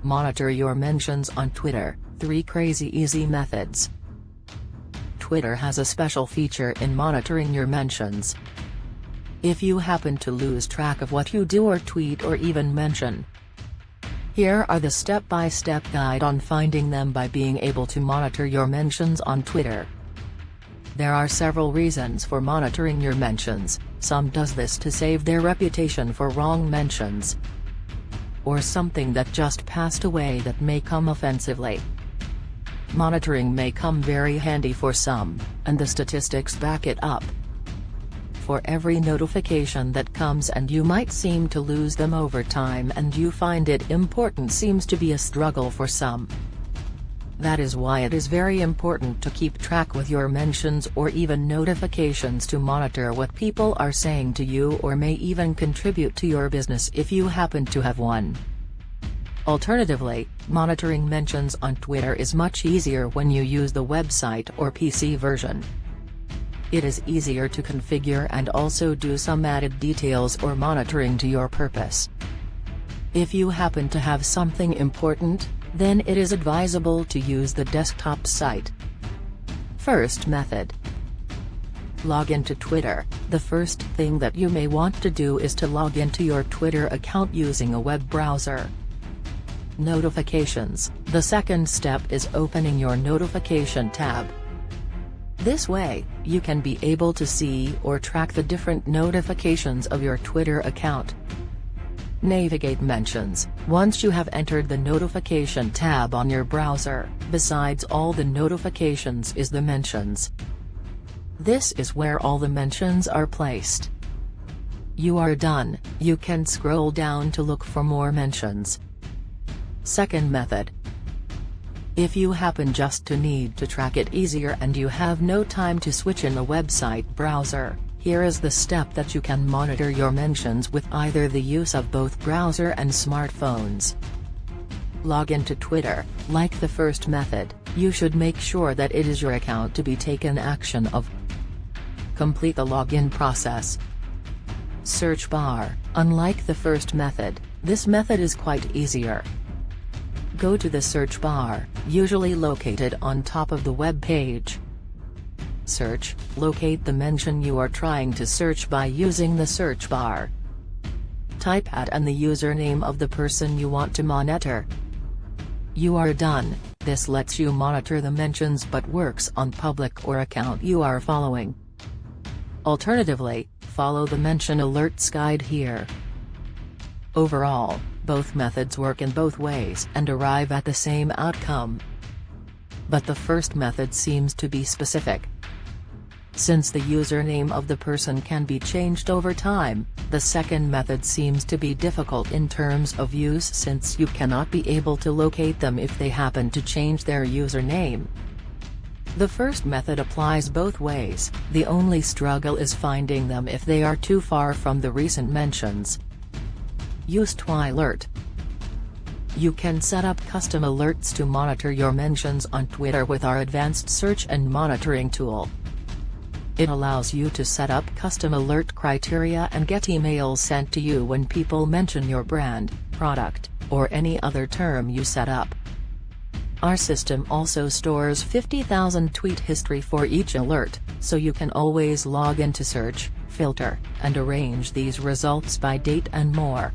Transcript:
Monitor your mentions on Twitter, 3 crazy easy methods. Twitter has a special feature in monitoring your mentions. If you happen to lose track of what you do or tweet or even mention, here are the step-by-step guide on finding them by being able to monitor your mentions on Twitter. There are several reasons for monitoring your mentions. Some does this to save their reputation for wrong mentions, or something that just passed away that may come offensively. Monitoring may come very handy for some, and the statistics back it up. For every notification that comes and you might seem to lose them over time and you find it important seems to be a struggle for some. That is why it is very important to keep track with your mentions or even notifications to monitor what people are saying to you or may even contribute to your business if you happen to have one. Alternatively, monitoring mentions on Twitter is much easier when you use the website or PC version. It is easier to configure and also do some added details or monitoring to your purpose. If you happen to have something important, then it is advisable to use the desktop site. First method. Log into Twitter. The first thing that you may want to do is to log into your Twitter account using a web browser. Notifications. The second step is opening your notification tab. This way, you can be able to see or track the different notifications of your Twitter account. Navigate mentions. Once you have entered the notification tab on your browser, besides all the notifications is the mentions. This is where all the mentions are placed. You are done. You can scroll down to look for more mentions. Second method. If you happen just to need to track it easier and you have no time to switch in a website browser, here is the step that you can monitor your mentions with either the use of both browser and smartphones. Log into Twitter. Like the first method, you should make sure that it is your account to be taken action of. Complete the login process. Search bar. Unlike the first method, this method is quite easier. Go to the search bar, usually located on top of the web page. Search. Locate the mention you are trying to search by using the search bar. Type @ and the username of the person you want to monitor. You are done. This lets you monitor the mentions but works on public or account you are following. Alternatively, follow the mention alerts guide here. Overall, both methods work in both ways and arrive at the same outcome. But the first method seems to be specific. Since the username of the person can be changed over time, the second method seems to be difficult in terms of use since you cannot be able to locate them if they happen to change their username. The first method applies both ways, the only struggle is finding them if they are too far from the recent mentions. Use Twilert. You can set up custom alerts to monitor your mentions on Twitter with our advanced search and monitoring tool. It allows you to set up custom alert criteria and get emails sent to you when people mention your brand, product, or any other term you set up. Our system also stores 50,000 tweet history for each alert, so you can always log in to search, filter, and arrange these results by date and more.